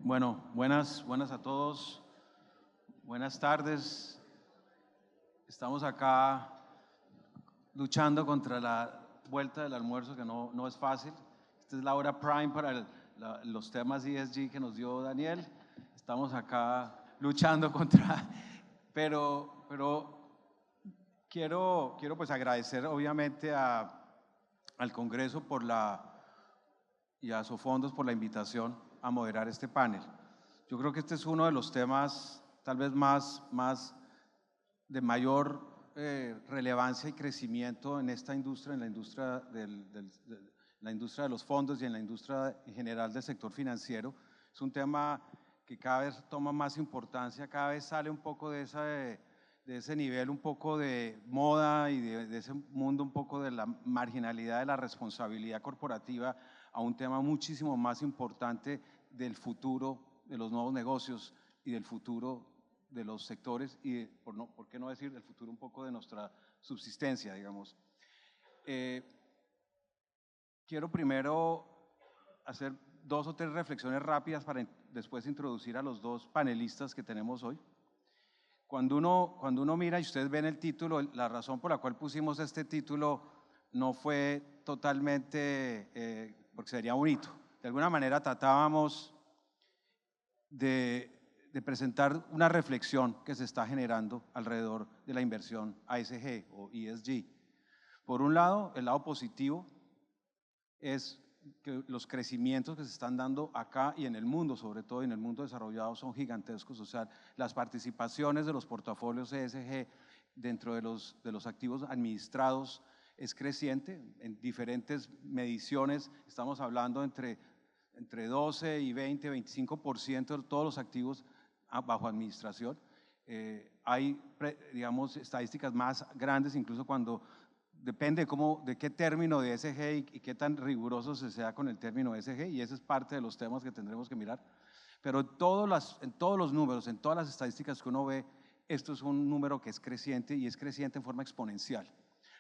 Bueno, buenas a todos. Buenas tardes. Estamos acá luchando contra la vuelta del almuerzo, que no es fácil. Esta es la hora prime para los temas ESG que nos dio Daniel. Estamos acá luchando contra, pero quiero pues agradecer obviamente al Congreso y a Sofondos por la invitación a moderar este panel. Yo creo que este es uno de los temas tal vez más de mayor relevancia y crecimiento en esta industria, en la industria la industria de los fondos y en la industria en general del sector financiero. Es un tema que cada vez toma más importancia, cada vez sale un poco de ese nivel un poco de moda y de ese mundo un poco de la marginalidad de la responsabilidad corporativa a un tema muchísimo más importante del futuro de los nuevos negocios y del futuro de los sectores y, por qué no decir, del futuro un poco de nuestra subsistencia, digamos. Quiero primero hacer 2 o 3 reflexiones rápidas para después introducir a los 2 panelistas que tenemos hoy. Cuando uno mira y ustedes ven el título, la razón por la cual pusimos este título no fue totalmente porque sería un hito. De alguna manera tratábamos de presentar una reflexión que se está generando alrededor de la inversión ASG o ESG. Por un lado, el lado positivo es que los crecimientos que se están dando acá y en el mundo, sobre todo en el mundo desarrollado, son gigantescos. O sea, las participaciones de los portafolios ESG dentro de los activos administrados es creciente en diferentes mediciones. Estamos hablando entre 12 y 20, 25% de todos los activos bajo administración. Hay, digamos, estadísticas más grandes, incluso cuando depende de qué término de ESG y qué tan riguroso se sea con el término ESG, y ese es parte de los temas que tendremos que mirar. Pero en todos los números, en todas las estadísticas que uno ve, esto es un número que es creciente y es creciente en forma exponencial,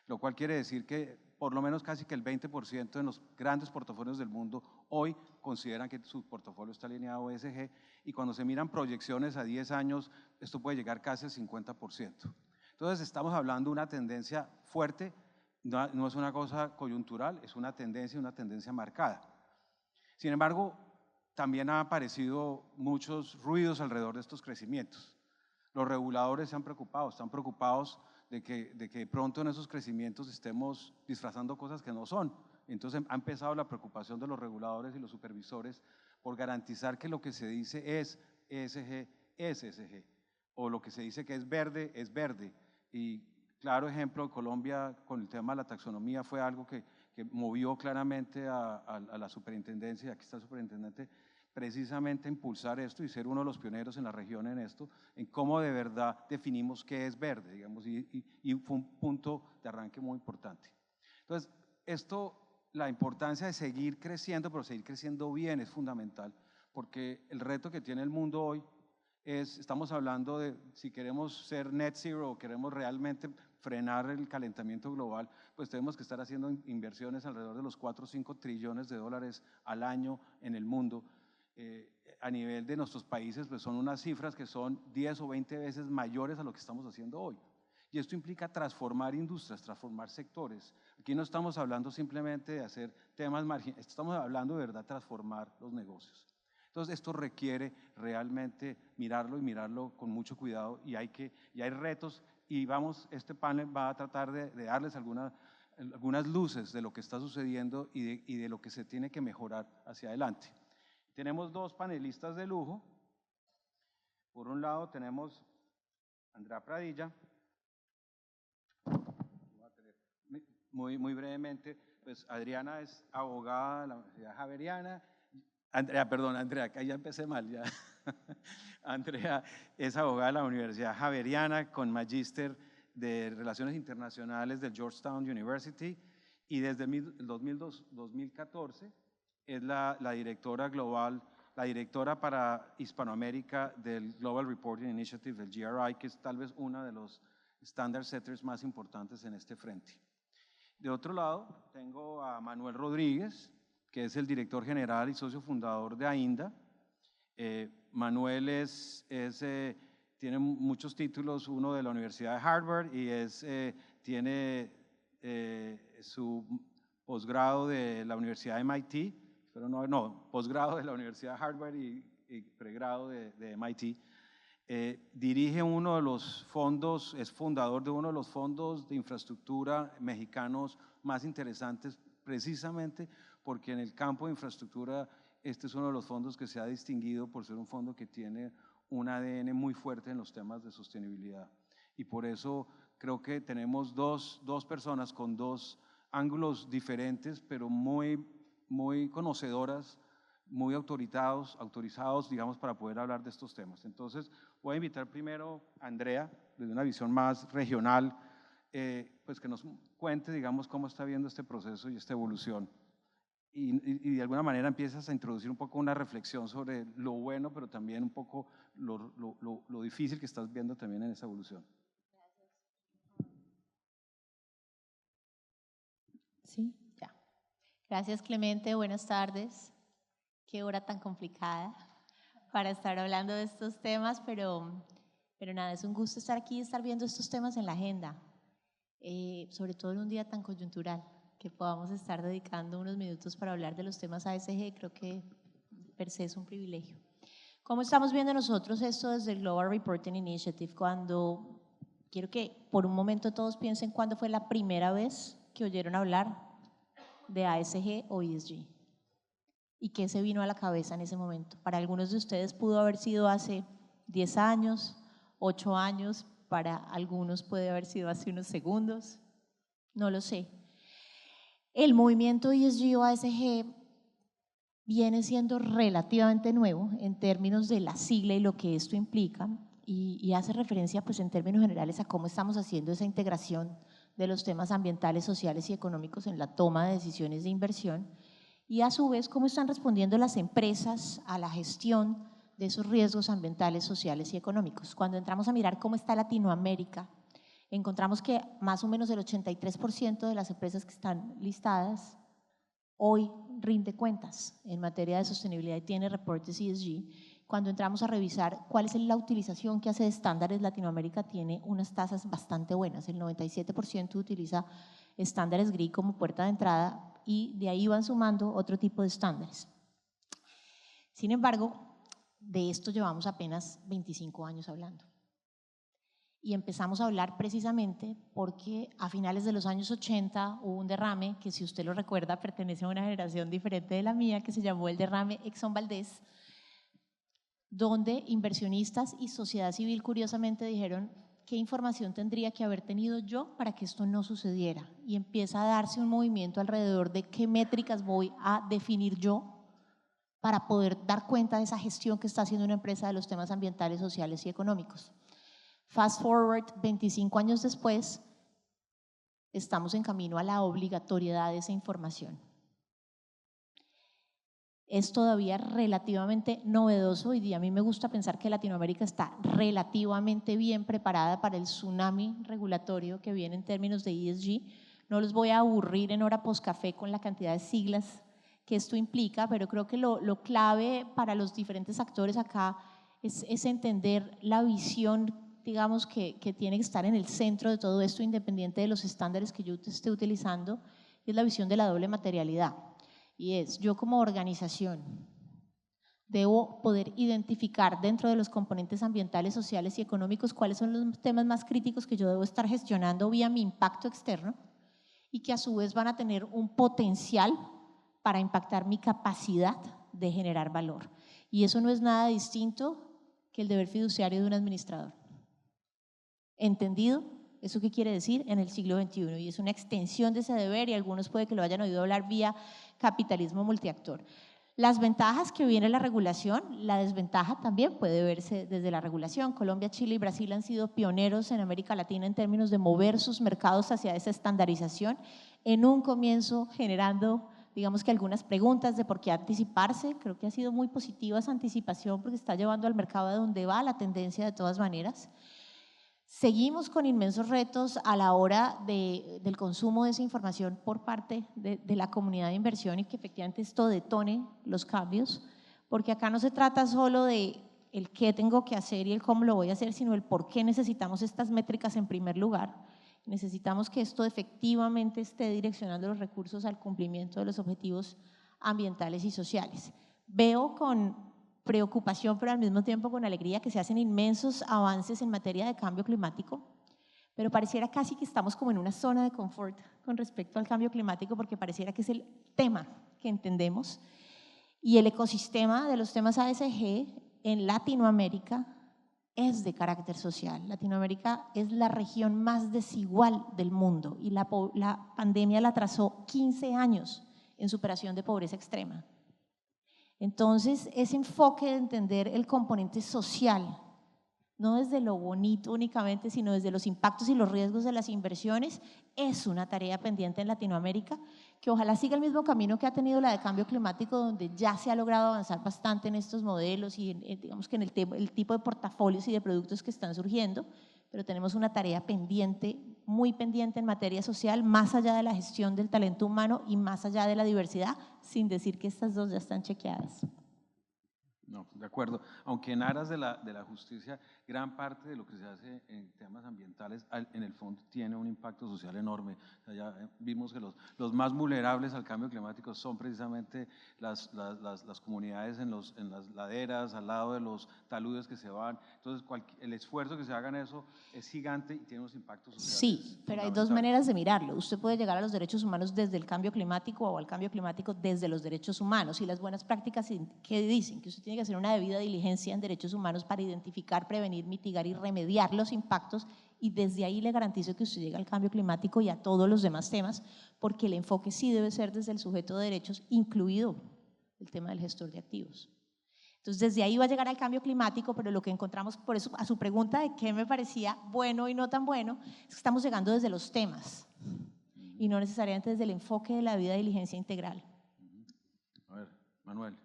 lo cual quiere decir que por lo menos casi que el 20% de los grandes portafolios del mundo hoy consideran que su portafolio está alineado a ESG, y cuando se miran proyecciones a 10 años, esto puede llegar casi al 50%. Entonces estamos hablando de una tendencia fuerte, no es una cosa coyuntural, es una tendencia marcada. Sin embargo, también han aparecido muchos ruidos alrededor de estos crecimientos. Los reguladores se han preocupado, están preocupados de que pronto en esos crecimientos estemos disfrazando cosas que no son. Entonces ha empezado la preocupación de los reguladores y los supervisores por garantizar que lo que se dice es ESG, es ESG, o lo que se dice que es verde. Y claro ejemplo, Colombia con el tema de la taxonomía fue algo que movió claramente a la superintendencia, y aquí está el superintendente, precisamente a impulsar esto y ser uno de los pioneros en la región en esto, en cómo de verdad definimos qué es verde, digamos, y fue un punto de arranque muy importante. Entonces, la importancia de seguir creciendo, pero seguir creciendo bien es fundamental, porque el reto que tiene el mundo hoy estamos hablando de si queremos ser net zero o queremos realmente frenar el calentamiento global, pues tenemos que estar haciendo inversiones alrededor de los 4 o 5 trillones de dólares al año en el mundo. A nivel de nuestros países, pues son unas cifras que son 10 o 20 veces mayores a lo que estamos haciendo hoy. Y esto implica transformar industrias, transformar sectores. Aquí no estamos hablando simplemente de hacer temas marginales, estamos hablando de verdad transformar los negocios. Entonces esto requiere realmente mirarlo con mucho cuidado, y hay retos, y este panel va a tratar de darles algunas luces de lo que está sucediendo y de lo que se tiene que mejorar hacia adelante. Tenemos 2 panelistas de lujo. Por un lado tenemos a Andrea Pradilla. Muy brevemente, pues Adriana es abogada de la Universidad Javeriana. Andrea, que ya empecé mal ya. Andrea es abogada de la Universidad Javeriana con magíster de Relaciones Internacionales del Georgetown University, y desde el 2014 es la directora global, la directora para Hispanoamérica del Global Reporting Initiative, del GRI, que es tal vez uno de los standard setters más importantes en este frente. De otro lado, tengo a Manuel Rodríguez, que es el director general y socio fundador de AINDA. Manuel tiene muchos títulos, uno de la Universidad de Harvard y tiene su posgrado de la Universidad de MIT, pero posgrado de la Universidad de Harvard y pregrado de MIT. Dirige uno de los fondos, es fundador de uno de los fondos de infraestructura mexicanos más interesantes, precisamente porque en el campo de infraestructura este es uno de los fondos que se ha distinguido por ser un fondo que tiene un ADN muy fuerte en los temas de sostenibilidad. Y por eso creo que tenemos dos personas con dos ángulos diferentes, pero muy conocedoras, muy autorizados, digamos, para poder hablar de estos temas. Entonces, voy a invitar primero a Andrea, desde una visión más regional, pues que nos cuente, digamos, cómo está viendo este proceso y esta evolución. Y de alguna manera empiezas a introducir un poco una reflexión sobre lo bueno, pero también un poco lo difícil que estás viendo también en esa evolución. Sí, ya. Gracias, Clemente, buenas tardes. Qué hora tan complicada para estar hablando de estos temas, pero nada, es un gusto estar aquí y estar viendo estos temas en la agenda, sobre todo en un día tan coyuntural, que podamos estar dedicando unos minutos para hablar de los temas ASG, creo que per se es un privilegio. ¿Cómo estamos viendo nosotros esto desde el Global Reporting Initiative? Quiero que por un momento todos piensen cuándo fue la primera vez que oyeron hablar de ASG o ESG y qué se vino a la cabeza en ese momento. Para algunos de ustedes pudo haber sido hace 10 años, 8 años, para algunos puede haber sido hace unos segundos, no lo sé. El movimiento ESG o ASG viene siendo relativamente nuevo en términos de la sigla y lo que esto implica y hace referencia pues en términos generales a cómo estamos haciendo esa integración de los temas ambientales, sociales y económicos en la toma de decisiones de inversión y a su vez cómo están respondiendo las empresas a la gestión de esos riesgos ambientales, sociales y económicos. Cuando entramos a mirar cómo está Latinoamérica, encontramos que más o menos el 83% de las empresas que están listadas hoy rinde cuentas en materia de sostenibilidad y tiene reportes ESG. Cuando entramos a revisar cuál es la utilización que hace de estándares, Latinoamérica tiene unas tasas bastante buenas. El 97% utiliza estándares GRI como puerta de entrada y de ahí van sumando otro tipo de estándares. Sin embargo, de esto llevamos apenas 25 años hablando. Y empezamos a hablar precisamente porque a finales de los años 80 hubo un derrame que, si usted lo recuerda, pertenece a una generación diferente de la mía, que se llamó el derrame Exxon Valdez, donde inversionistas y sociedad civil curiosamente dijeron: ¿qué información tendría que haber tenido yo para que esto no sucediera? Y empieza a darse un movimiento alrededor de qué métricas voy a definir yo para poder dar cuenta de esa gestión que está haciendo una empresa de los temas ambientales, sociales y económicos. Fast forward, 25 años después, estamos en camino a la obligatoriedad de esa información. Es todavía relativamente novedoso y a mí me gusta pensar que Latinoamérica está relativamente bien preparada para el tsunami regulatorio que viene en términos de ESG. No los voy a aburrir en hora postcafé con la cantidad de siglas que esto implica, pero creo que lo clave para los diferentes actores acá es entender la visión, digamos, que tiene que estar en el centro de todo esto, independiente de los estándares que yo esté utilizando, y es la visión de la doble materialidad. Y yo como organización debo poder identificar dentro de los componentes ambientales, sociales y económicos cuáles son los temas más críticos que yo debo estar gestionando vía mi impacto externo y que a su vez van a tener un potencial para impactar mi capacidad de generar valor. Y eso no es nada distinto que el deber fiduciario de un administrador. ¿Entendido? ¿Eso qué quiere decir? En el siglo XXI, y es una extensión de ese deber, y algunos puede que lo hayan oído hablar vía capitalismo multiactor. Las ventajas que viene la regulación, la desventaja también puede verse desde la regulación. Colombia, Chile y Brasil han sido pioneros en América Latina en términos de mover sus mercados hacia esa estandarización, en un comienzo generando, digamos que algunas preguntas de por qué anticiparse. Creo que ha sido muy positiva esa anticipación porque está llevando al mercado a donde va la tendencia de todas maneras. Seguimos con inmensos retos a la hora del consumo de esa información por parte de la comunidad de inversión y que efectivamente esto detone los cambios, porque acá no se trata solo de el qué tengo que hacer y el cómo lo voy a hacer, sino el por qué necesitamos estas métricas en primer lugar. Necesitamos que esto efectivamente esté direccionando los recursos al cumplimiento de los objetivos ambientales y sociales. Veo con preocupación, pero al mismo tiempo con alegría, que se hacen inmensos avances en materia de cambio climático, pero pareciera casi que estamos como en una zona de confort con respecto al cambio climático, porque pareciera que es el tema que entendemos, y el ecosistema de los temas ASG en Latinoamérica es de carácter social. Latinoamérica es la región más desigual del mundo y la pandemia la atrasó 15 años en superación de pobreza extrema. Entonces, ese enfoque de entender el componente social, no desde lo bonito únicamente, sino desde los impactos y los riesgos de las inversiones, es una tarea pendiente en Latinoamérica, que ojalá siga el mismo camino que ha tenido la de cambio climático, donde ya se ha logrado avanzar bastante en estos modelos y digamos que en el tipo de portafolios y de productos que están surgiendo, pero tenemos una tarea pendiente, muy pendiente en materia social, más allá de la gestión del talento humano y más allá de la diversidad, sin decir que estas dos ya están chequeadas. No, de acuerdo. Aunque en aras de la justicia, gran parte de lo que se hace en temas ambientales, en el fondo, tiene un impacto social enorme. O sea, ya vimos que los más vulnerables al cambio climático son precisamente las comunidades en las laderas, al lado de los taludes que se van. Entonces, el esfuerzo que se haga en eso es gigante y tiene unos impactos sociales. Sí, pero hay dos maneras de mirarlo. Usted puede llegar a los derechos humanos desde el cambio climático o al cambio climático desde los derechos humanos. Y las buenas prácticas que dicen que usted tiene que hacer una debida diligencia en derechos humanos para identificar, prevenir, mitigar y remediar los impactos, y desde ahí le garantizo que usted llega al cambio climático y a todos los demás temas, porque el enfoque sí debe ser desde el sujeto de derechos, incluido el tema del gestor de activos. Entonces, desde ahí va a llegar al cambio climático, pero lo que encontramos, por eso, a su pregunta de qué me parecía bueno y no tan bueno, es que estamos llegando desde los temas y no necesariamente desde el enfoque de la debida diligencia integral. A ver, Manuel.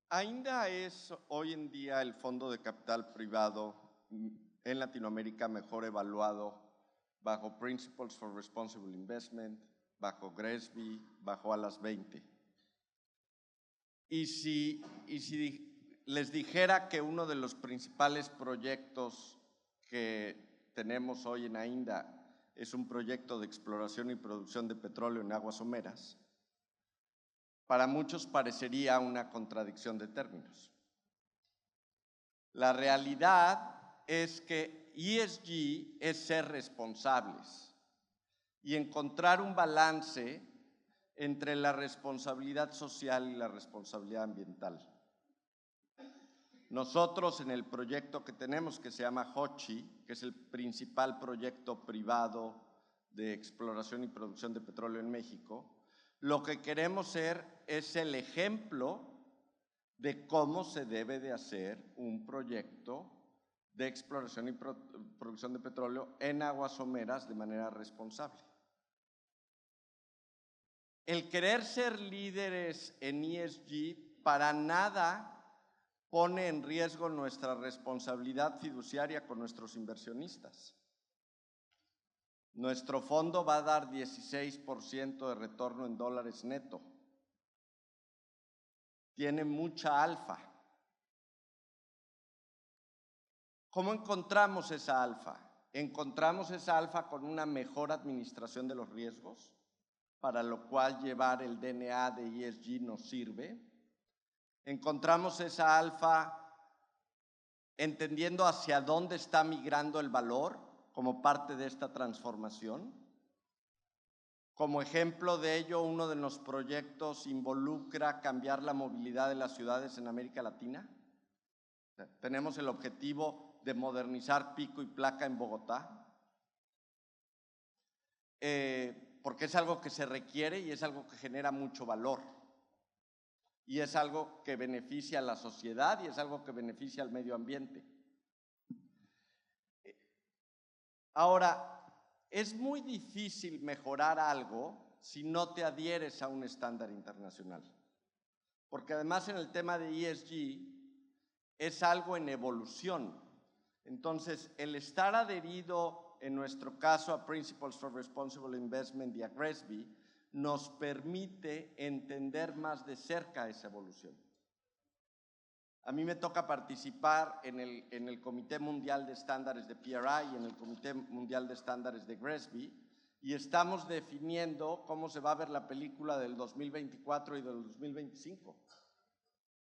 Ainda es hoy en día el fondo de capital privado en Latinoamérica mejor evaluado bajo Principles for Responsible Investment, bajo GRESB, bajo ALAS 20. Y si les dijera que uno de los principales proyectos que tenemos hoy en Ainda es un proyecto de exploración y producción de petróleo en aguas someras, para muchos parecería una contradicción de términos. La realidad es que ESG es ser responsables y encontrar un balance entre la responsabilidad social y la responsabilidad ambiental. Nosotros en el proyecto que tenemos, que se llama HOCHI, que es el principal proyecto privado de exploración y producción de petróleo en México, lo que queremos ser es el ejemplo de cómo se debe de hacer un proyecto de exploración y producción de petróleo en aguas someras de manera responsable. El querer ser líderes en ESG para nada pone en riesgo nuestra responsabilidad fiduciaria con nuestros inversionistas. Nuestro fondo va a dar 16% de retorno en dólares neto. Tiene mucha alfa. ¿Cómo encontramos esa alfa? Encontramos esa alfa con una mejor administración de los riesgos, para lo cual llevar el DNA de ESG nos sirve. Encontramos esa alfa entendiendo hacia dónde está migrando el valor como parte de esta transformación. Como ejemplo de ello, uno de los proyectos involucra cambiar la movilidad de las ciudades en América Latina. Tenemos el objetivo de modernizar pico y placa en Bogotá, porque es algo que se requiere y es algo que genera mucho valor. Y es algo que beneficia a la sociedad y es algo que beneficia al medio ambiente. Ahora, es muy difícil mejorar algo si no te adhieres a un estándar internacional. Porque además en el tema de ESG es algo en evolución. Entonces, el estar adherido, en nuestro caso, a Principles for Responsible Investment y a GRESB, nos permite entender más de cerca esa evolución. A mí me toca participar en el Comité Mundial de Estándares de PRI y en el Comité Mundial de Estándares de GRESB, y estamos definiendo cómo se va a ver la película del 2024 y del 2025.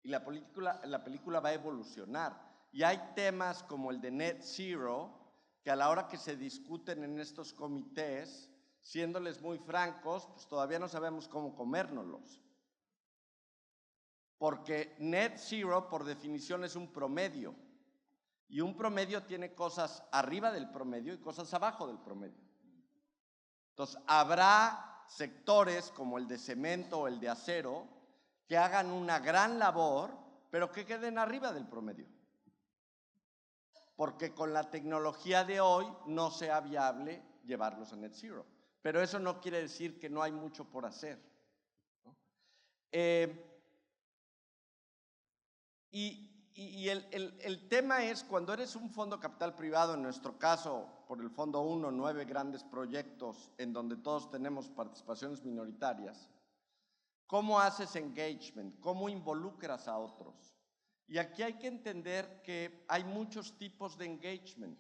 Y la película va a evolucionar. Y hay temas como el de Net Zero, que a la hora que se discuten en estos comités, siéndoles muy francos, pues todavía no sabemos cómo comérnoslos. Porque Net Zero, por definición, es un promedio. Y un promedio tiene cosas arriba del promedio y cosas abajo del promedio. Entonces, habrá sectores como el de cemento o el de acero que hagan una gran labor, pero que queden arriba del promedio. Porque con la tecnología de hoy no sea viable llevarlos a Net Zero. Pero eso no quiere decir que no hay mucho por hacer, ¿no? Y el tema es, cuando eres un fondo capital privado, en nuestro caso, por el Fondo 1, 9 grandes proyectos en donde todos tenemos participaciones minoritarias, ¿cómo haces engagement? ¿Cómo involucras a otros? Y aquí hay que entender que hay muchos tipos de engagement.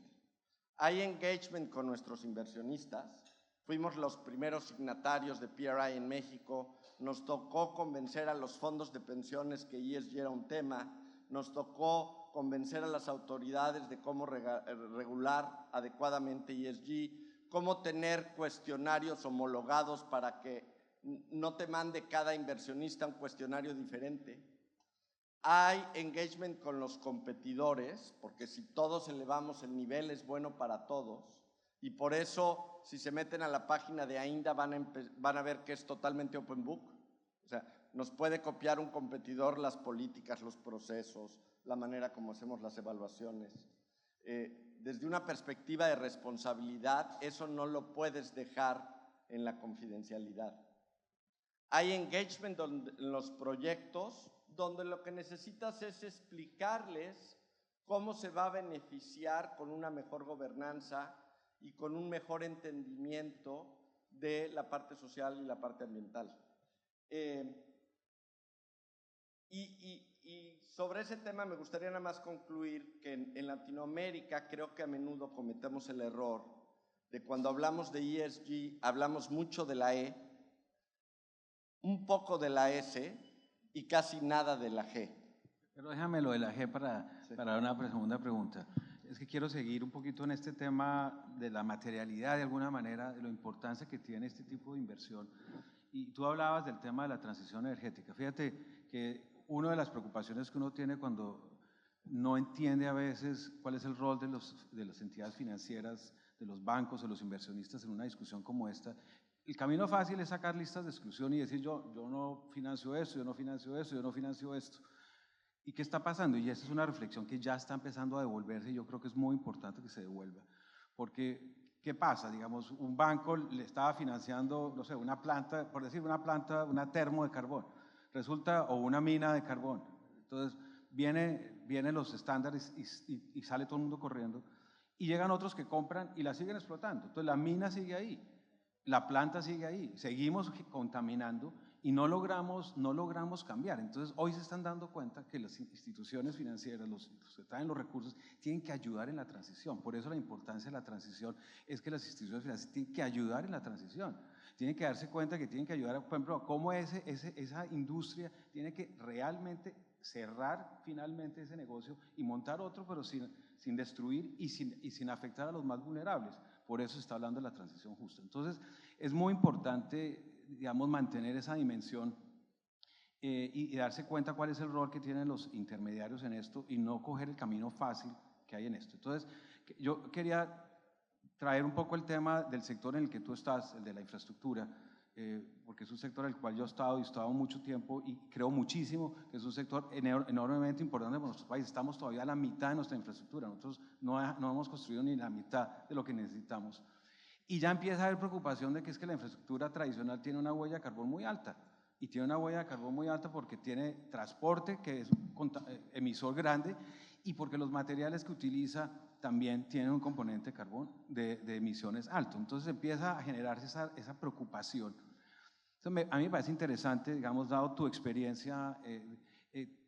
Hay engagement con nuestros inversionistas. Fuimos los primeros signatarios de PRI en México. Nos tocó convencer a los fondos de pensiones que ESG era un tema. Nos tocó convencer a las autoridades de cómo regular adecuadamente ESG, cómo tener cuestionarios homologados para que no te mande cada inversionista un cuestionario diferente. Hay engagement con los competidores, porque si todos elevamos el nivel es bueno para todos, y por eso si se meten a la página de AINDA van a ver que es totalmente open book. O sea, nos puede copiar un competidor las políticas, los procesos, la manera como hacemos las evaluaciones. Desde una perspectiva de responsabilidad, eso no lo puedes dejar en la confidencialidad. Hay engagement en los proyectos donde lo que necesitas es explicarles cómo se va a beneficiar con una mejor gobernanza y con un mejor entendimiento de la parte social y la parte ambiental. Y sobre ese tema me gustaría nada más concluir que en Latinoamérica creo que a menudo cometemos el error de cuando hablamos de ESG, hablamos mucho de la E, un poco de la S y casi nada de la G. Pero déjame lo de la G para una segunda pregunta. Es que quiero seguir un poquito en este tema de la materialidad, de alguna manera, de la importancia que tiene este tipo de inversión. Y tú hablabas del tema de la transición energética. Fíjate que una de las preocupaciones que uno tiene cuando no entiende a veces cuál es el rol de las entidades financieras, de los bancos o los inversionistas en una discusión como esta. El camino fácil es sacar listas de exclusión y decir yo no financio esto, yo no financio esto, yo no financio esto. ¿Y qué está pasando? Y esa es una reflexión que ya está empezando a devolverse y yo creo que es muy importante que se devuelva. Porque, ¿qué pasa? Digamos, un banco le estaba financiando, no sé, una planta, por decir una planta, una termo de carbón, resulta, o una mina de carbón. Entonces, vienen los estándares y sale todo el mundo corriendo y llegan otros que compran y la siguen explotando. Entonces, la mina sigue ahí. La planta sigue ahí, seguimos contaminando y no logramos cambiar. Entonces, hoy se están dando cuenta que las instituciones financieras, los que traen los recursos, tienen que ayudar en la transición. Por eso la importancia de la transición es que las instituciones financieras tienen que ayudar en la transición. Tienen que darse cuenta que tienen que ayudar, por ejemplo, a cómo esa industria tiene que realmente cerrar finalmente ese negocio y montar otro, pero sin destruir y sin afectar a los más vulnerables. Por eso se está hablando de la transición justa. Entonces, es muy importante, digamos, mantener esa dimensión y darse cuenta cuál es el rol que tienen los intermediarios en esto y no coger el camino fácil que hay en esto. Entonces, yo quería traer un poco el tema del sector en el que tú estás, el de la infraestructura, porque es un sector en el cual yo he estado mucho tiempo y creo muchísimo que es un sector enormemente importante para nuestro país. Estamos todavía a la mitad de nuestra infraestructura, nosotros no hemos construido ni la mitad de lo que necesitamos. Y ya empieza a haber preocupación de que es que la infraestructura tradicional tiene una huella de carbón muy alta, y tiene una huella de carbón muy alta porque tiene transporte, que es un emisor grande, y porque los materiales que utiliza también tienen un componente de carbón de emisiones alto. Entonces empieza a generarse esa preocupación. A mí me parece interesante, digamos, dado tu experiencia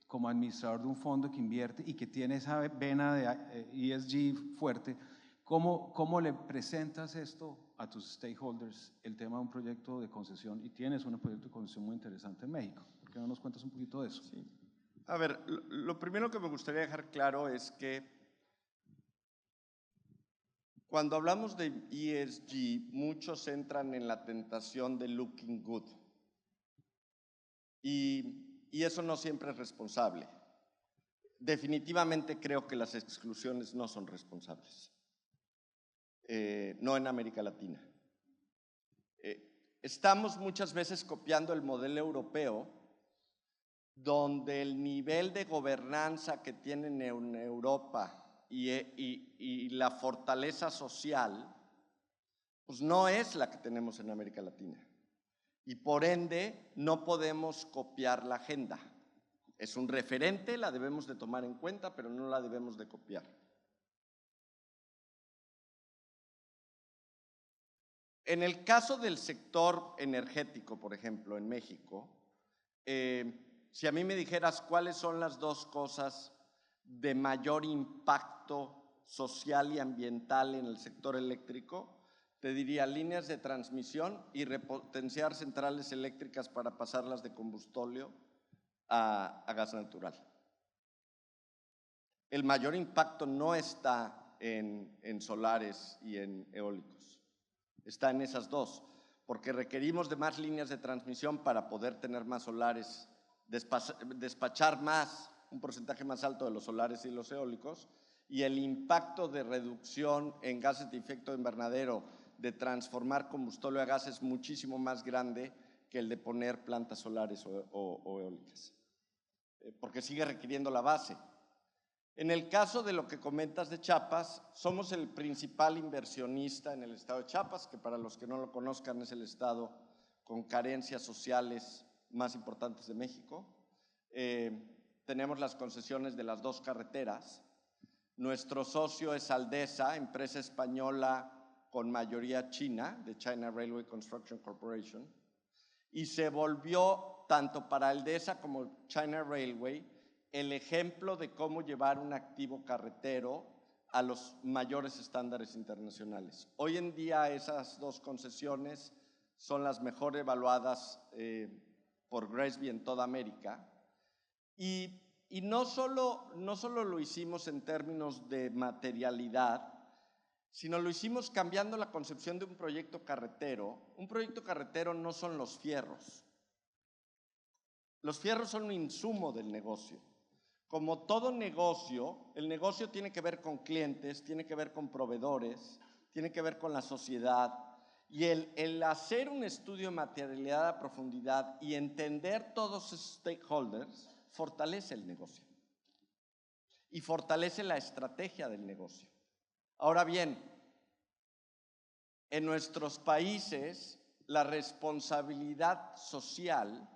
como administrador de un fondo que invierte y que tiene esa vena de ESG fuerte, ¿cómo le presentas esto a tus stakeholders, el tema de un proyecto de concesión? Y tienes un proyecto de concesión muy interesante en México. ¿Por qué no nos cuentas un poquito de eso? Sí. A ver, lo primero que me gustaría dejar claro es que cuando hablamos de ESG, muchos entran en la tentación de looking good. Y eso no siempre es responsable. Definitivamente creo que las exclusiones no son responsables. No en América Latina. Estamos muchas veces copiando el modelo europeo, donde el nivel de gobernanza que tienen en Europa y la fortaleza social, pues no es la que tenemos en América Latina. Y por ende, no podemos copiar la agenda. Es un referente, la debemos de tomar en cuenta, pero no la debemos de copiar. En el caso del sector energético, por ejemplo, en México, si a mí me dijeras cuáles son las dos cosas de mayor impacto social y ambiental en el sector eléctrico, te diría líneas de transmisión y repotenciar centrales eléctricas para pasarlas de combustóleo a gas natural. El mayor impacto no está en solares y en eólicos, está en esas dos, porque requerimos de más líneas de transmisión para poder tener más solares, despachar más, un porcentaje más alto de los solares y los eólicos, y el impacto de reducción en gases de efecto invernadero de transformar combustóleo a gas es muchísimo más grande que el de poner plantas solares o eólicas, porque sigue requiriendo la base. En el caso de lo que comentas de Chiapas, somos el principal inversionista en el estado de Chiapas, que para los que no lo conozcan es el estado con carencias sociales más importantes de México. Tenemos las concesiones de las dos carreteras. Nuestro socio es Aldesa, empresa española con mayoría china, de China Railway Construction Corporation, y se volvió, tanto para Aldesa como China Railway, el ejemplo de cómo llevar un activo carretero a los mayores estándares internacionales. Hoy en día esas dos concesiones son las mejor evaluadas por GRESB en toda América. Y no solo lo hicimos en términos de materialidad, sino lo hicimos cambiando la concepción de un proyecto carretero. Un proyecto carretero no son los fierros. Los fierros son un insumo del negocio. Como todo negocio, el negocio tiene que ver con clientes, tiene que ver con proveedores, tiene que ver con la sociedad. Y el hacer un estudio de materialidad a profundidad y entender todos los stakeholders fortalece el negocio y fortalece la estrategia del negocio. Ahora bien, en nuestros países la responsabilidad social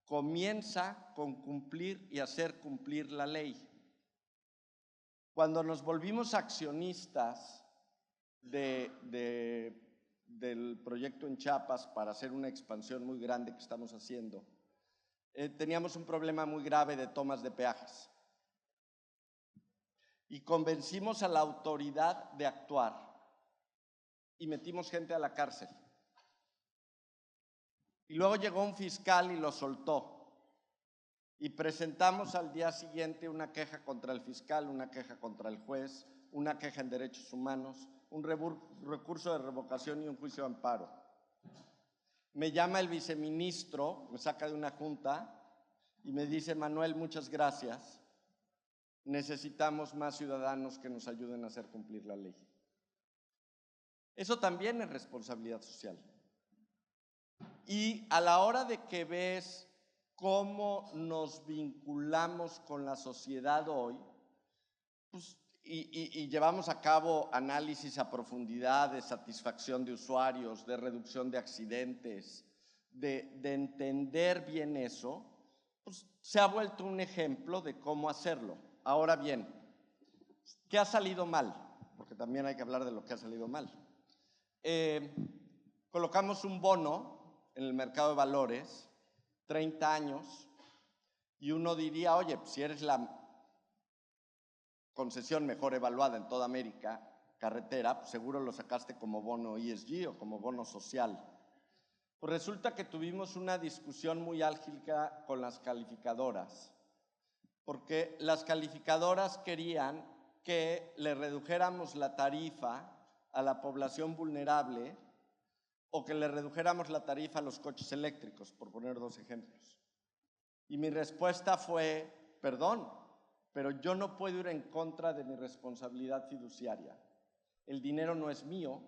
comienza con cumplir y hacer cumplir la ley. Cuando nos volvimos accionistas del proyecto en Chiapas para hacer una expansión muy grande que estamos haciendo, teníamos un problema muy grave de tomas de peajes. Y convencimos a la autoridad de actuar y metimos gente a la cárcel. Y luego llegó un fiscal y lo soltó. Y presentamos al día siguiente una queja contra el fiscal, una queja contra el juez, una queja en derechos humanos, un recurso de revocación y un juicio de amparo. Me llama el viceministro, me saca de una junta y me dice: Manuel, muchas gracias. Necesitamos más ciudadanos que nos ayuden a hacer cumplir la ley. Eso también es responsabilidad social. Y a la hora de que ves cómo nos vinculamos con la sociedad hoy, pues, y llevamos a cabo análisis a profundidad de satisfacción de usuarios, de reducción de accidentes, de entender bien eso, pues se ha vuelto un ejemplo de cómo hacerlo. Ahora bien, ¿qué ha salido mal? Porque también hay que hablar de lo que ha salido mal. Colocamos un bono en el mercado de valores, 30 años, y uno diría, oye, pues si eres la concesión mejor evaluada en toda América, carretera, pues seguro lo sacaste como bono ESG o como bono social. Pues resulta que tuvimos una discusión muy álgida con las calificadoras, porque las calificadoras querían que le redujéramos la tarifa a la población vulnerable o que le redujéramos la tarifa a los coches eléctricos, por poner dos ejemplos. Y mi respuesta fue, perdón, pero yo no puedo ir en contra de mi responsabilidad fiduciaria. El dinero no es mío,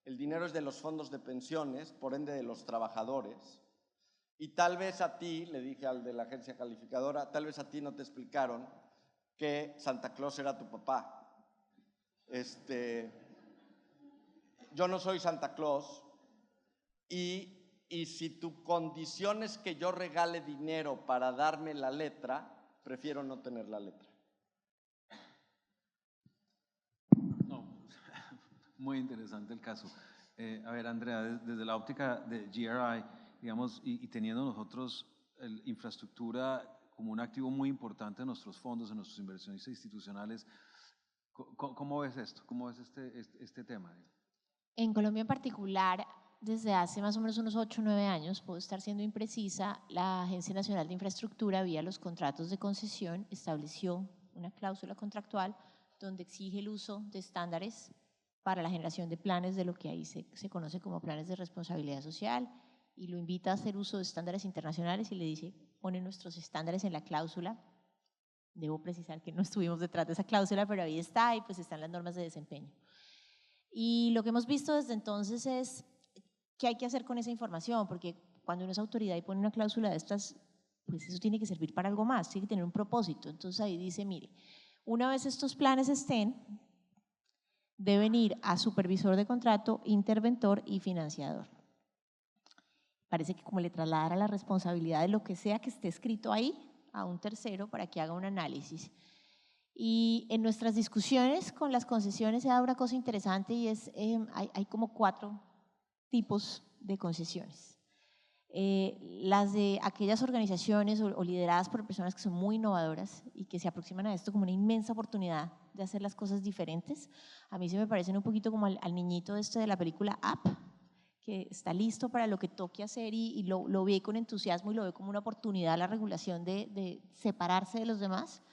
el dinero es de los fondos de pensiones, por ende de los trabajadores. Y tal vez a ti, le dije al de la agencia calificadora, tal vez a ti no te explicaron que Santa Claus era tu papá. Yo no soy Santa Claus y si tu condición es que yo regale dinero para darme la letra, prefiero no tener la letra. No, muy interesante el caso. A ver, Andrea, desde la óptica de GRI, digamos, y teniendo nosotros infraestructura como un activo muy importante en nuestros fondos, en nuestros inversionistas institucionales, ¿cómo ves esto? ¿Cómo ves este tema? En Colombia en particular, desde hace más o menos unos 8 o 9 años, puedo estar siendo imprecisa, la Agencia Nacional de Infraestructura, vía los contratos de concesión, estableció una cláusula contractual donde exige el uso de estándares para la generación de planes de lo que ahí se conoce como planes de responsabilidad social, y lo invita a hacer uso de estándares internacionales y le dice, pone nuestros estándares en la cláusula. Debo precisar que no estuvimos detrás de esa cláusula, pero ahí está, y pues están las normas de desempeño. Y lo que hemos visto desde entonces es qué hay que hacer con esa información, porque cuando uno es autoridad y pone una cláusula de estas, pues eso tiene que servir para algo más, tiene que tener un propósito. Entonces ahí dice, mire, una vez estos planes estén, deben ir a supervisor de contrato, interventor y financiador. Parece que como le trasladara la responsabilidad de lo que sea que esté escrito ahí a un tercero para que haga un análisis. Y en nuestras discusiones con las concesiones se da una cosa interesante, y es, hay como 4 tipos de concesiones. Las de aquellas organizaciones o lideradas por personas que son muy innovadoras y que se aproximan a esto como una inmensa oportunidad de hacer las cosas diferentes. A mí se me parecen un poquito como al niñito de la película Up, que está listo para lo que toque hacer y lo ve con entusiasmo y lo ve como una oportunidad a la regulación de separarse de los demás.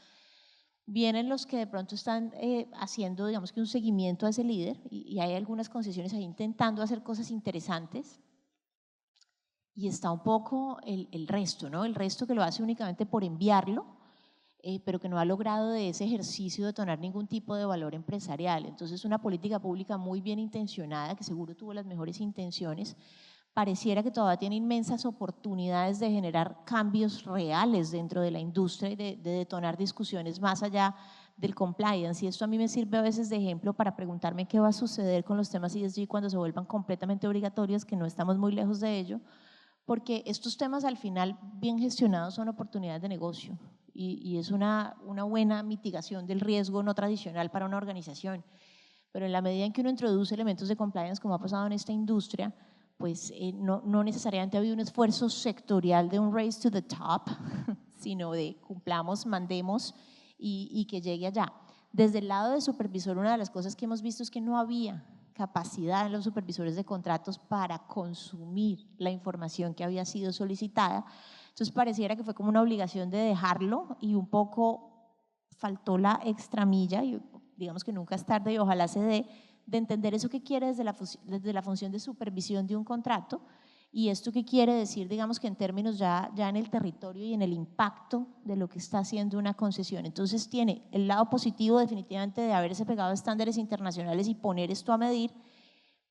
Vienen los que de pronto están haciendo, digamos que un seguimiento a ese líder, y hay algunas concesiones ahí intentando hacer cosas interesantes. Y está un poco el resto, ¿no? El resto que lo hace únicamente por enviarlo, pero que no ha logrado de ese ejercicio detonar ningún tipo de valor empresarial. Entonces, una política pública muy bien intencionada, que seguro tuvo las mejores intenciones, pareciera que todavía tiene inmensas oportunidades de generar cambios reales dentro de la industria y de detonar discusiones más allá del compliance. Y esto a mí me sirve a veces de ejemplo para preguntarme qué va a suceder con los temas ESG cuando se vuelvan completamente obligatorios, que no estamos muy lejos de ello, porque estos temas al final bien gestionados son oportunidades de negocio y es una buena mitigación del riesgo no tradicional para una organización. Pero en la medida en que uno introduce elementos de compliance, como ha pasado en esta industria, pues no necesariamente ha habido un esfuerzo sectorial de un race to the top, sino de cumplamos, mandemos y que llegue allá. Desde el lado de supervisor, una de las cosas que hemos visto es que no había capacidad en los supervisores de contratos para consumir la información que había sido solicitada. Entonces pareciera que fue como una obligación de dejarlo y un poco faltó la extramilla, y digamos que nunca es tarde y ojalá se dé, de entender eso que quiere desde la función de supervisión de un contrato, y esto que quiere decir, digamos que en términos ya en el territorio y en el impacto de lo que está haciendo una concesión. Entonces tiene el lado positivo definitivamente de haberse pegado a estándares internacionales y poner esto a medir,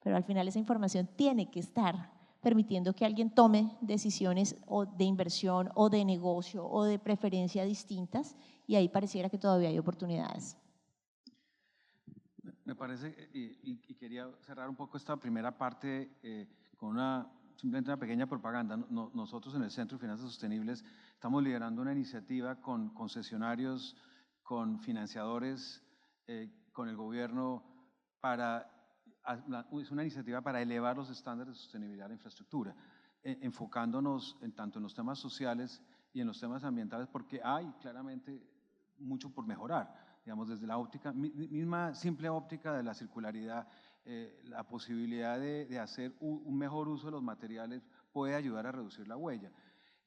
pero al final esa información tiene que estar permitiendo que alguien tome decisiones o de inversión o de negocio o de preferencia distintas, y ahí pareciera que todavía hay oportunidades. Me parece, y quería cerrar un poco esta primera parte con simplemente una pequeña propaganda. Nosotros en el Centro de Finanzas Sostenibles estamos liderando una iniciativa con concesionarios, con financiadores, con el gobierno, es una iniciativa para elevar los estándares de sostenibilidad de la infraestructura. enfocándonos tanto en los temas sociales y en los temas ambientales, porque hay claramente mucho por mejorar, digamos, desde la óptica, misma simple óptica de la circularidad, la posibilidad de hacer un mejor uso de los materiales puede ayudar a reducir la huella.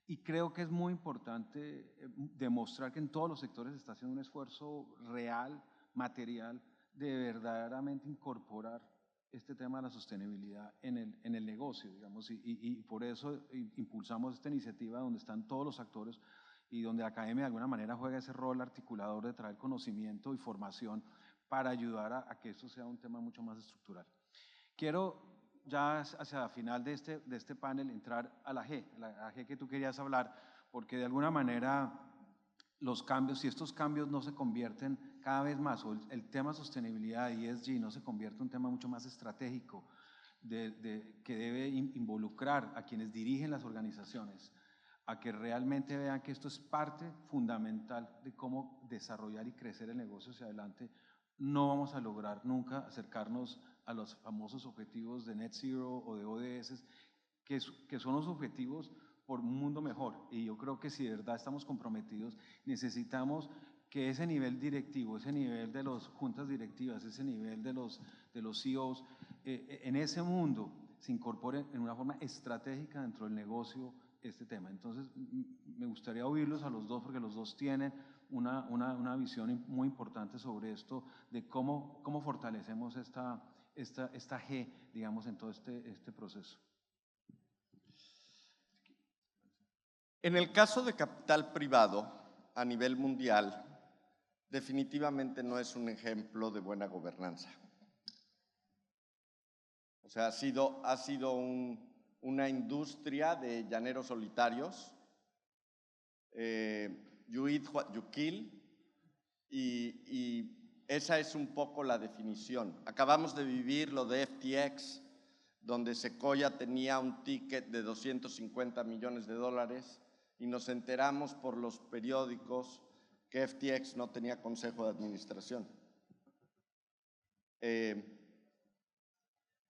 Y creo que es muy importante demostrar que en todos los sectores se está haciendo un esfuerzo real, material, de verdaderamente incorporar este tema de la sostenibilidad en el negocio, digamos, y por eso impulsamos esta iniciativa donde están todos los actores y donde la academia de alguna manera juega ese rol articulador de traer conocimiento y formación para ayudar a que esto sea un tema mucho más estructural. Quiero ya hacia el final de este panel entrar a la G que tú querías hablar, porque de alguna manera los cambios, si estos cambios no se convierten cada vez más, o el tema sostenibilidad y ESG no se convierte en un tema mucho más estratégico que debe involucrar a quienes dirigen las organizaciones, a que realmente vean que esto es parte fundamental de cómo desarrollar y crecer el negocio hacia adelante, no vamos a lograr nunca acercarnos a los famosos objetivos de Net Zero o de ODS, que son los objetivos por un mundo mejor. Y yo creo que si de verdad estamos comprometidos, necesitamos que ese nivel directivo, ese nivel de las juntas directivas, ese nivel de los CEOs, en ese mundo se incorpore en una forma estratégica dentro del negocio este tema. Entonces, me gustaría oírlos a los dos, porque los dos tienen una visión muy importante sobre esto, de cómo fortalecemos esta G, digamos, en todo este proceso. En el caso de capital privado a nivel mundial, definitivamente no es un ejemplo de buena gobernanza. O sea, ha sido una industria de llaneros solitarios, you eat what you kill, y esa es un poco la definición. Acabamos de vivir lo de FTX, donde Sequoia tenía un ticket de $250 millones y nos enteramos por los periódicos que FTX no tenía consejo de administración.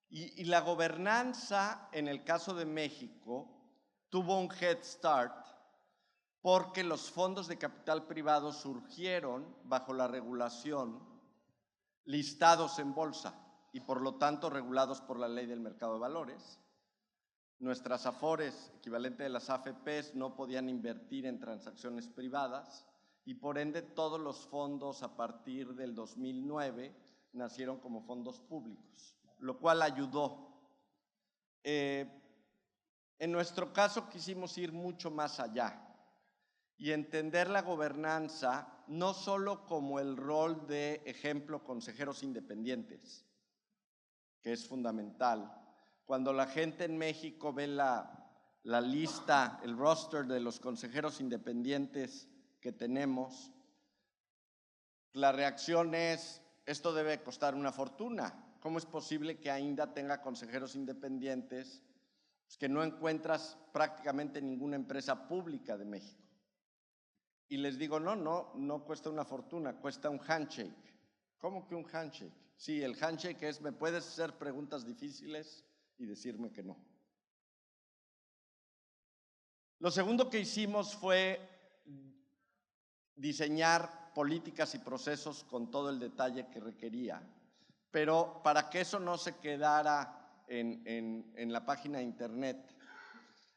Y la gobernanza, en el caso de México, tuvo un head start porque los fondos de capital privado surgieron bajo la regulación, listados en bolsa y por lo tanto regulados por la ley del mercado de valores. Nuestras AFORES, equivalente de las AFPs, no podían invertir en transacciones privadas y por ende todos los fondos a partir del 2009 nacieron como fondos públicos, lo cual ayudó. En nuestro caso quisimos ir mucho más allá y entender la gobernanza no solo como el rol de, ejemplo, consejeros independientes, que es fundamental. Cuando la gente en México ve la lista, el roster de los consejeros independientes que tenemos, la reacción es, esto debe costar una fortuna. ¿Cómo es posible que AINDA tenga consejeros independientes que no encuentras prácticamente en ninguna empresa pública de México? Y les digo, no cuesta una fortuna, cuesta un handshake. ¿Cómo que un handshake? Sí, el handshake es, me puedes hacer preguntas difíciles y decirme que no. Lo segundo que hicimos fue diseñar políticas y procesos con todo el detalle que requería, pero para que eso no se quedara en la página de internet,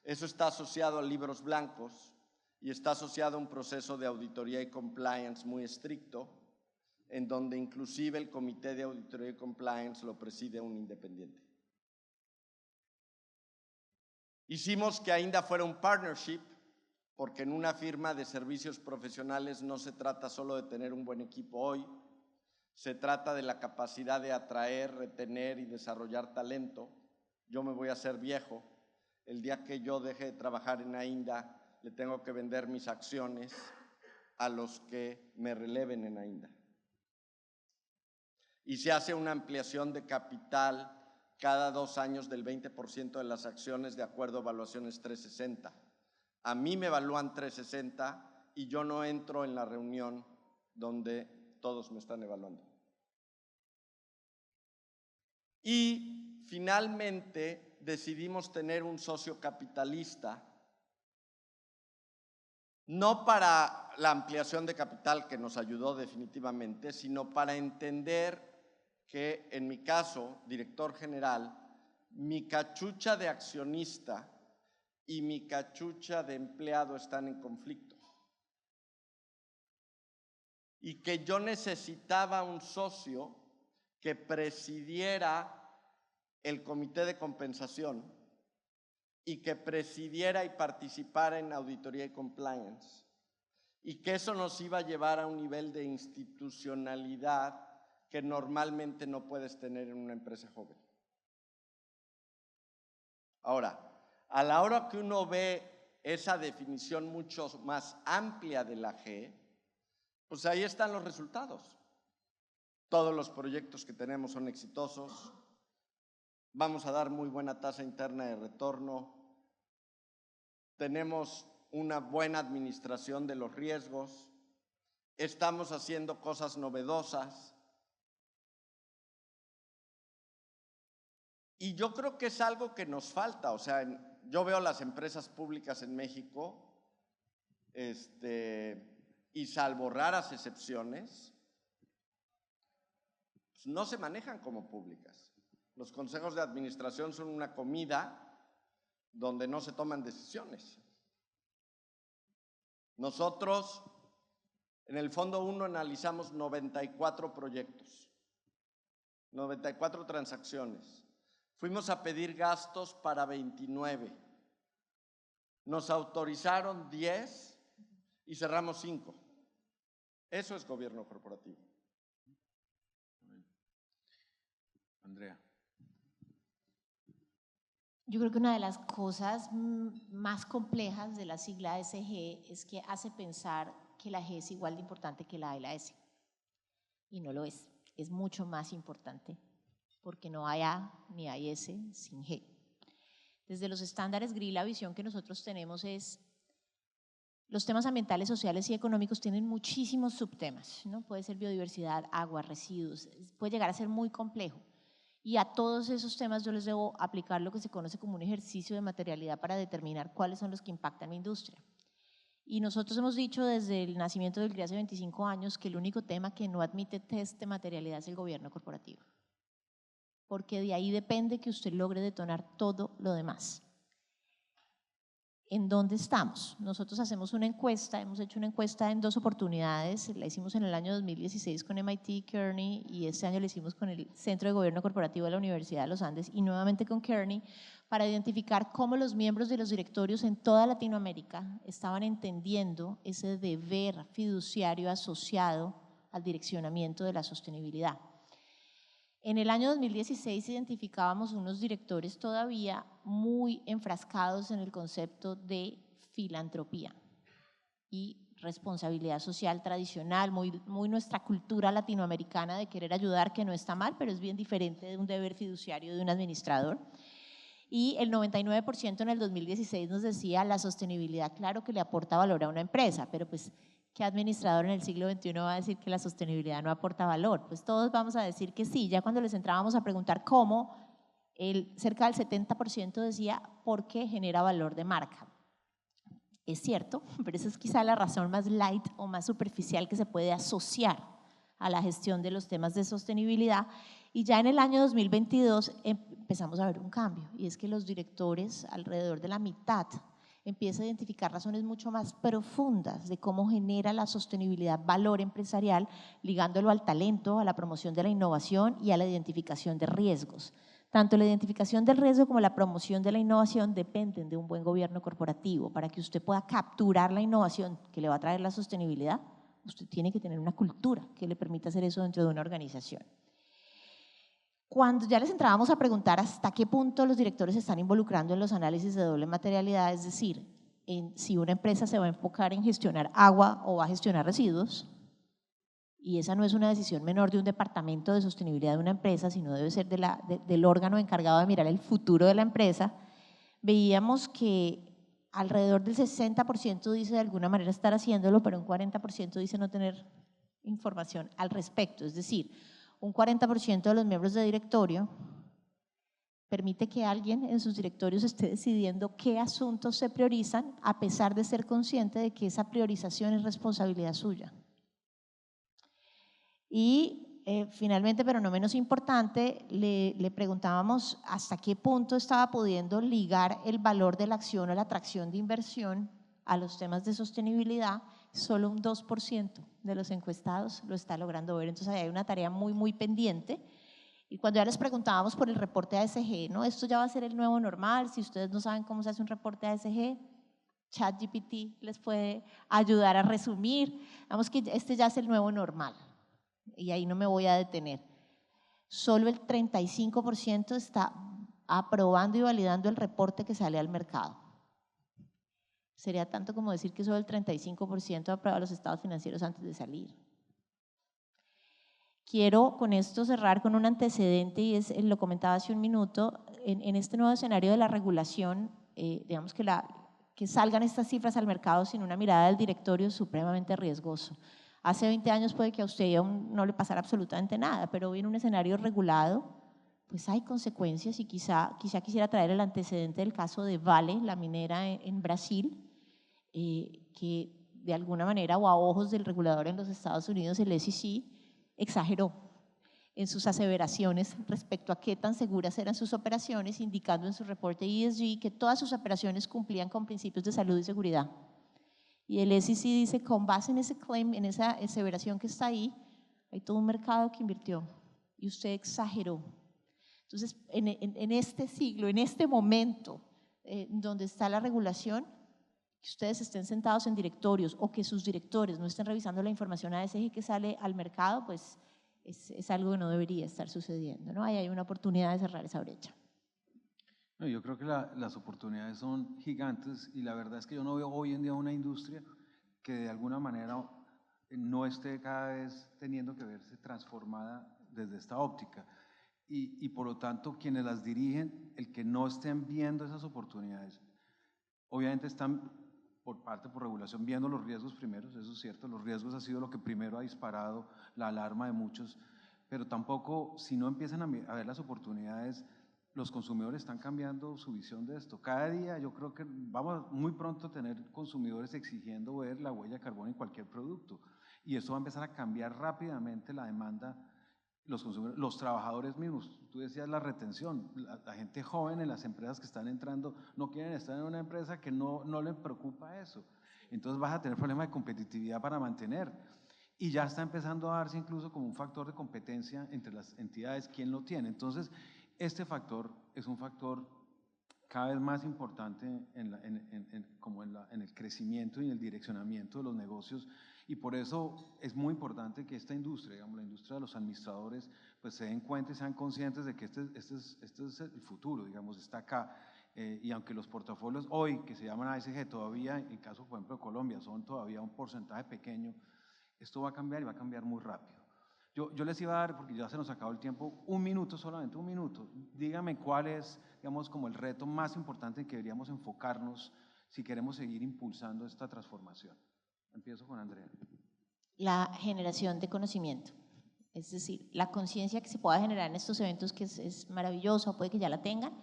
eso está asociado a libros blancos y está asociado a un proceso de auditoría y compliance muy estricto, en donde inclusive el comité de auditoría y compliance lo preside un independiente. Hicimos que AINDA fuera un partnership, porque en una firma de servicios profesionales no se trata solo de tener un buen equipo hoy, se trata de la capacidad de atraer, retener y desarrollar talento. Yo me voy a hacer viejo. El día que yo deje de trabajar en AINDA, le tengo que vender mis acciones a los que me releven en AINDA. Y se hace una ampliación de capital cada 2 años del 20% de las acciones de acuerdo a evaluaciones 360. A mí me evalúan 360 y yo no entro en la reunión donde todos me están evaluando. Y finalmente decidimos tener un socio capitalista, no para la ampliación de capital que nos ayudó definitivamente, sino para entender que en mi caso, director general, mi cachucha de accionista y mi cachucha de empleado están en conflicto. Y que yo necesitaba un socio que presidiera el comité de compensación y que presidiera y participara en auditoría y compliance, y que eso nos iba a llevar a un nivel de institucionalidad que normalmente no puedes tener en una empresa joven. Ahora, a la hora que uno ve esa definición mucho más amplia de la G, pues ahí están los resultados. Todos los proyectos que tenemos son exitosos, vamos a dar muy buena tasa interna de retorno, tenemos una buena administración de los riesgos, estamos haciendo cosas novedosas. Y yo creo que es algo que nos falta, o sea, yo veo las empresas públicas en México, y salvo raras excepciones, pues no se manejan como públicas. Los consejos de administración son una comida donde no se toman decisiones. Nosotros, en el Fondo 1, analizamos 94 proyectos, 94 transacciones. Fuimos a pedir gastos para 29. Nos autorizaron 10 y cerramos 5. Eso es gobierno corporativo. Andrea. Yo creo que una de las cosas más complejas de la sigla SG es que hace pensar que la G es igual de importante que la A y la S. Y no lo es. Es mucho más importante porque no hay A ni hay S sin G. Desde los estándares GRI, la visión que nosotros tenemos es los temas ambientales, sociales y económicos tienen muchísimos subtemas, ¿no? Puede ser biodiversidad, agua, residuos, puede llegar a ser muy complejo. Y a todos esos temas yo les debo aplicar lo que se conoce como un ejercicio de materialidad para determinar cuáles son los que impactan la industria. Y nosotros hemos dicho desde el nacimiento del GRI hace 25 años que el único tema que no admite test de materialidad es el gobierno corporativo. Porque de ahí depende que usted logre detonar todo lo demás. ¿En dónde estamos? Nosotros hacemos una encuesta, hemos hecho una encuesta en 2 oportunidades, la hicimos en el año 2016 con MIT, Kearney, y este año la hicimos con el Centro de Gobierno Corporativo de la Universidad de los Andes y nuevamente con Kearney, para identificar cómo los miembros de los directorios en toda Latinoamérica estaban entendiendo ese deber fiduciario asociado al direccionamiento de la sostenibilidad. En el año 2016 identificábamos unos directores todavía muy enfrascados en el concepto de filantropía y responsabilidad social tradicional, muy nuestra cultura latinoamericana de querer ayudar, que no está mal, pero es bien diferente de un deber fiduciario de un administrador. Y el 99% en el 2016 nos decía la sostenibilidad, claro que le aporta valor a una empresa, pero pues ¿qué administrador en el siglo XXI va a decir que la sostenibilidad no aporta valor? Pues todos vamos a decir que sí. Ya cuando les entrábamos a preguntar cómo, cerca del 70% decía porque genera valor de marca. Es cierto, pero esa es quizá la razón más light o más superficial que se puede asociar a la gestión de los temas de sostenibilidad. Y ya en el año 2022 empezamos a ver un cambio, y es que los directores, alrededor de la mitad, empieza a identificar razones mucho más profundas de cómo genera la sostenibilidad valor empresarial, ligándolo al talento, a la promoción de la innovación y a la identificación de riesgos. Tanto la identificación del riesgo como la promoción de la innovación dependen de un buen gobierno corporativo. Para que usted pueda capturar la innovación que le va a traer la sostenibilidad, usted tiene que tener una cultura que le permita hacer eso dentro de una organización. Cuando ya les entrábamos a preguntar hasta qué punto los directores se están involucrando en los análisis de doble materialidad, es decir, si una empresa se va a enfocar en gestionar agua o va a gestionar residuos, y esa no es una decisión menor de un departamento de sostenibilidad de una empresa, sino debe ser del órgano encargado de mirar el futuro de la empresa, veíamos que alrededor del 60% dice de alguna manera estar haciéndolo, pero un 40% dice no tener información al respecto, es decir, un 40% de los miembros de directorio permite que alguien en sus directorios esté decidiendo qué asuntos se priorizan, a pesar de ser consciente de que esa priorización es responsabilidad suya. Y finalmente, pero no menos importante, le preguntábamos hasta qué punto estaba pudiendo ligar el valor de la acción o la atracción de inversión a los temas de sostenibilidad. Solo un 2% de los encuestados lo está logrando ver, entonces ahí hay una tarea muy pendiente. Y cuando ya les preguntábamos por el reporte ASG, ¿no? Esto ya va a ser el nuevo normal, si ustedes no saben cómo se hace un reporte ASG, ChatGPT les puede ayudar a resumir. Vamos que este ya es el nuevo normal. Y ahí no me voy a detener. Solo el 35% está aprobando y validando el reporte que sale al mercado. Sería tanto como decir que solo el 35% aprueba los estados financieros antes de salir. Quiero con esto cerrar con un antecedente y lo comentaba hace un minuto, en este nuevo escenario de la regulación, digamos que salgan estas cifras al mercado sin una mirada del directorio es supremamente riesgoso. Hace 20 años puede que a usted aún no le pasara absolutamente nada, pero hoy en un escenario regulado, pues hay consecuencias y quizá quisiera traer el antecedente del caso de Vale, la minera en Brasil, que de alguna manera o a ojos del regulador en los Estados Unidos, el SEC, exageró en sus aseveraciones respecto a qué tan seguras eran sus operaciones, indicando en su reporte ESG que todas sus operaciones cumplían con principios de salud y seguridad. Y el SEC dice, con base en ese claim, en esa aseveración que está ahí, hay todo un mercado que invirtió y usted exageró. Entonces, en este siglo, en este momento donde está la regulación, que ustedes estén sentados en directorios o que sus directores no estén revisando la información ASG que sale al mercado, pues es algo que no debería estar sucediendo, ¿no? Ahí hay una oportunidad de cerrar esa brecha. No, yo creo que las oportunidades son gigantes y la verdad es que yo no veo hoy en día una industria que de alguna manera no esté cada vez teniendo que verse transformada desde esta óptica. Y por lo tanto, quienes las dirigen, el que no estén viendo esas oportunidades, obviamente están por regulación viendo los riesgos primeros, eso es cierto, los riesgos ha sido lo que primero ha disparado la alarma de muchos, pero tampoco si no empiezan a ver las oportunidades, los consumidores están cambiando su visión de esto. Cada día yo creo que vamos muy pronto a tener consumidores exigiendo ver la huella de carbono en cualquier producto y esto va a empezar a cambiar rápidamente la demanda. Los consumidores, los trabajadores mismos, tú decías la retención, la gente joven en las empresas que están entrando no quieren estar en una empresa que no le preocupa eso. Entonces vas a tener problemas de competitividad para mantener. Y ya está empezando a darse incluso como un factor de competencia entre las entidades, quién lo tiene. Entonces, este factor es un factor cada vez más importante en el crecimiento y en el direccionamiento de los negocios y por eso es muy importante que esta industria, digamos, la industria de los administradores, pues se den cuenta y sean conscientes de que este es el futuro, digamos, está acá. Y aunque los portafolios hoy, que se llaman ASG, todavía, en caso, por ejemplo, de Colombia, son todavía un porcentaje pequeño, esto va a cambiar y va a cambiar muy rápido. Yo les iba a dar, porque ya se nos acabó el tiempo, un minuto solamente, un minuto. Dígame cuál es, digamos, como el reto más importante en que deberíamos enfocarnos si queremos seguir impulsando esta transformación. Empiezo con Andrea. La generación de conocimiento, es decir, la conciencia que se pueda generar en estos eventos que es maravilloso, puede que ya la tengan,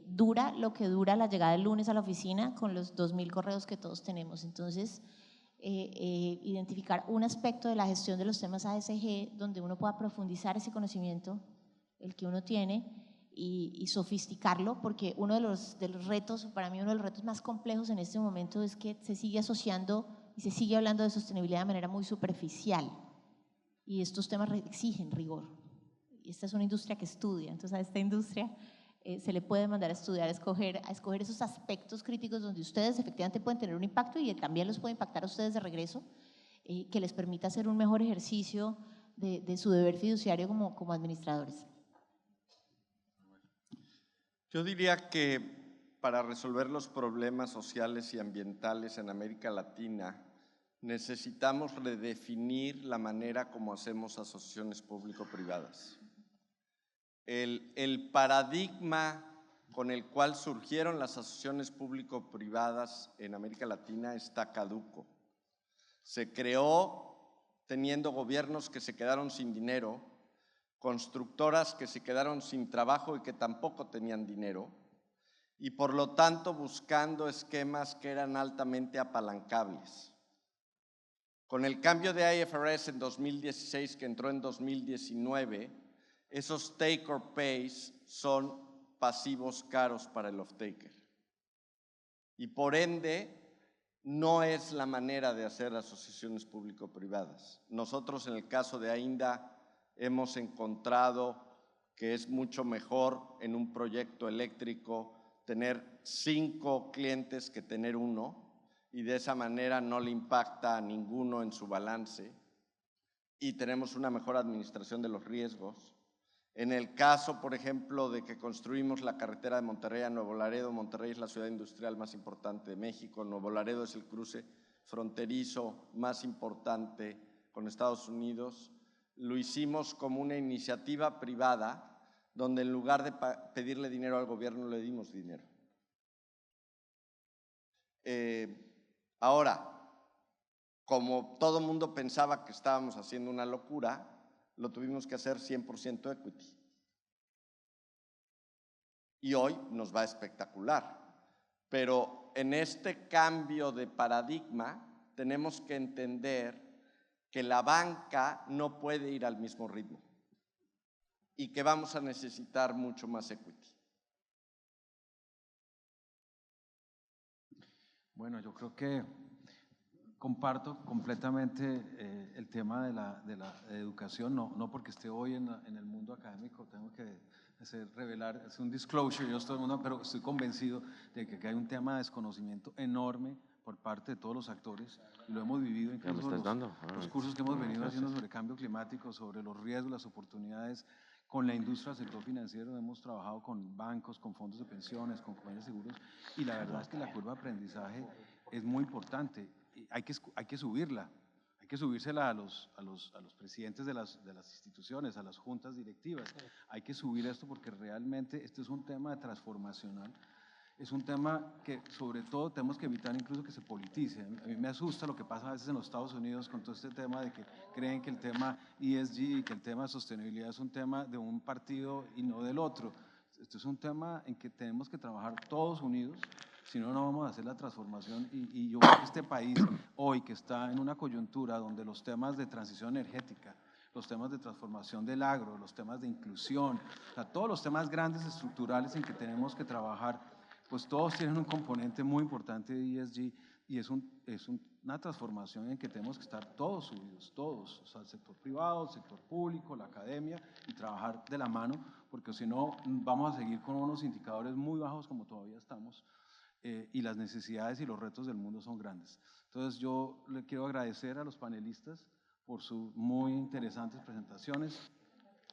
dura lo que dura la llegada del lunes a la oficina con los 2000 correos que todos tenemos. Entonces, identificar un aspecto de la gestión de los temas ASG donde uno pueda profundizar ese conocimiento, el que uno tiene, y sofisticarlo, porque uno de los retos, para mí uno de los retos más complejos en este momento es que se sigue asociando y se sigue hablando de sostenibilidad de manera muy superficial y estos temas exigen rigor y esta es una industria que estudia, entonces a esta industria se le puede mandar a estudiar, a escoger esos aspectos críticos donde ustedes efectivamente pueden tener un impacto y también los puede impactar a ustedes de regreso, que les permita hacer un mejor ejercicio de su deber fiduciario como administradores. Yo diría que para resolver los problemas sociales y ambientales en América Latina, necesitamos redefinir la manera como hacemos asociaciones público-privadas. El paradigma con el cual surgieron las asociaciones público-privadas en América Latina está caduco. Se creó teniendo gobiernos que se quedaron sin dinero, constructoras que se quedaron sin trabajo y que tampoco tenían dinero, y por lo tanto buscando esquemas que eran altamente apalancables. Con el cambio de IFRS en 2016, que entró en 2019, esos take or pays son pasivos caros para el off-taker. Y por ende, no es la manera de hacer asociaciones público-privadas. Nosotros, en el caso de AINDA, hemos encontrado que es mucho mejor en un proyecto eléctrico tener 5 clientes que tener 1, y de esa manera no le impacta a ninguno en su balance y tenemos una mejor administración de los riesgos. En el caso, por ejemplo, de que construimos la carretera de Monterrey a Nuevo Laredo, Monterrey es la ciudad industrial más importante de México, Nuevo Laredo es el cruce fronterizo más importante con Estados Unidos, lo hicimos como una iniciativa privada donde en lugar de pedirle dinero al gobierno le dimos dinero. Ahora, como todo el mundo pensaba que estábamos haciendo una locura, lo tuvimos que hacer 100% equity. Y hoy nos va espectacular. Pero en este cambio de paradigma tenemos que entender que la banca no puede ir al mismo ritmo y que vamos a necesitar mucho más equity. Bueno, yo creo que comparto completamente el tema de la educación, no porque esté hoy en el mundo académico, tengo que hacer un disclosure, pero estoy convencido de que hay un tema de desconocimiento enorme por parte de todos los actores, y lo hemos vivido incluso los cursos que hemos venido haciendo sobre cambio climático, sobre los riesgos, las oportunidades. Con la industria del sector financiero hemos trabajado con bancos, con fondos de pensiones, con compañías de seguros, y la verdad es que la curva de aprendizaje es muy importante. Hay que subirla, hay que subírsela a los presidentes de las instituciones, a las juntas directivas. Hay que subir esto porque realmente este es un tema transformacional. Es un tema que sobre todo tenemos que evitar incluso que se politice. A mí me asusta lo que pasa a veces en los Estados Unidos con todo este tema de que creen que el tema ESG y que el tema de sostenibilidad es un tema de un partido y no del otro. Esto es un tema en que tenemos que trabajar todos unidos, si no, no vamos a hacer la transformación. Y yo creo que este país hoy, que está en una coyuntura donde los temas de transición energética, los temas de transformación del agro, los temas de inclusión, o sea, todos los temas grandes estructurales en que tenemos que trabajar, pues todos tienen un componente muy importante de ESG, y es una transformación en que tenemos que estar todos subidos, todos, o sea, el sector privado, el sector público, la academia, y trabajar de la mano, porque si no vamos a seguir con unos indicadores muy bajos como todavía estamos, y las necesidades y los retos del mundo son grandes. Entonces yo le quiero agradecer a los panelistas por sus muy interesantes presentaciones,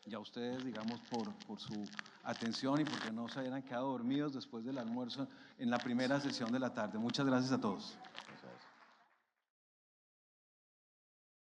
y a ustedes, digamos, por su atención y porque no se hayan quedado dormidos después del almuerzo en la primera sesión de la tarde. Muchas gracias a todos.